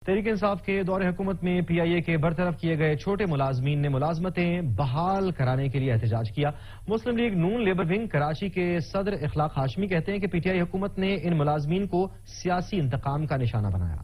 تحریک انصاف کے دور حکومت میں پی آئی اے کے برطرف کیے گئے چھوٹے ملازمین نے ملازمتیں بحال کرانے کے لیے احتجاج کیا۔ مسلم لیگ نون لیبر ونگ کراچی کے صدر اخلاق ہاشمی کہتے ہیں کہ پی ٹی آئی حکومت نے ان ملازمین کو سیاسی انتقام کا نشانہ بنایا۔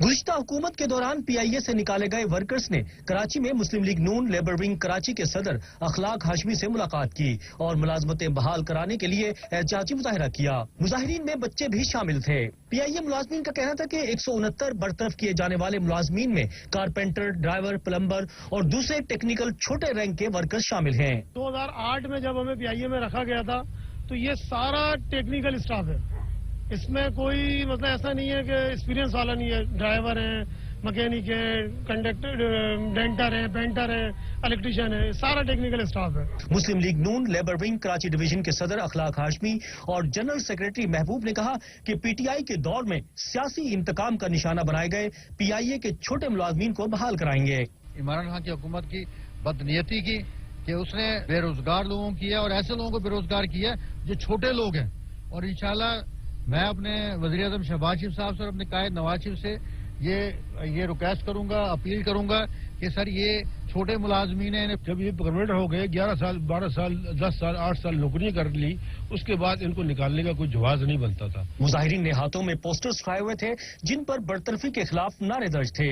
گزشتہ حکومت کے دوران پی آئی اے سے نکالے گئے ورکرز نے کراچی میں مسلم لیگ نون لیبر ونگ کراچی کے صدر اخلاق ہاشمی سے ملاقات کی اور ملازمتیں بحال کرانے کے لیے احتجاجی مظاہرہ کیا۔ مظاہرین میں بچے بھی شامل تھے۔ پی آئی اے ملازمین کا کہنا تھا کہ 169 برطرف کیے جانے والے ملازمین میں کارپینٹر، ڈرائیور، پلمبر اور دوسرے ٹیکنیکل چھوٹے رینک کے ورکرز شامل ہیں۔ 2008 میں جب ہمیں پی آئی اے میں رکھا گیا تھا تو یہ سارا ٹیکنیکل اسٹاف ہے، اس میں کوئی مطلب ایسا نہیں ہے کہ ایکسپیرینس والا نہیں ہے، ڈرائیور ہیں، مکینک ہے، کنڈکٹر، ڈینٹر ہے، پینٹر ہے، الیکٹریشین ہے، سارا ٹیکنیکل اسٹاف ہے۔ مسلم لیگ نون لیبر ونگ کراچی ڈویژن کے صدر اخلاق ہاشمی اور جنرل سیکرٹری محبوب نے کہا کہ پی ٹی آئی کے دور میں سیاسی انتقام کا نشانہ بنائے گئے پی آئی اے کے چھوٹے ملازمین کو بحال کرائیں گے۔ عمران خان کی حکومت کی بدنیتی کی کہ اس نے بے روزگار لوگوں کی ہے اور ایسے لوگوں کو بے روزگار کیا ہے جو چھوٹے لوگ ہیں، اور انشاءاللہ میں اپنے وزیر اعظم شہباز شریف صاحب سے اور اپنے قائد نواز شریف سے یہ ریکویسٹ کروں گا، اپیل کروں گا کہ سر یہ چھوٹے ملازمین ہیں، جب یہ پرمنٹ ہو گئے 11 سال 12 سال 10 سال 8 سال نوکریاں کر لی، اس کے بعد ان کو نکالنے کا کوئی جواز نہیں بنتا تھا۔ مظاہرین نے ہاتھوں میں پوسٹرز اٹھائے ہوئے تھے جن پر برطرفی کے خلاف نعرے درج تھے۔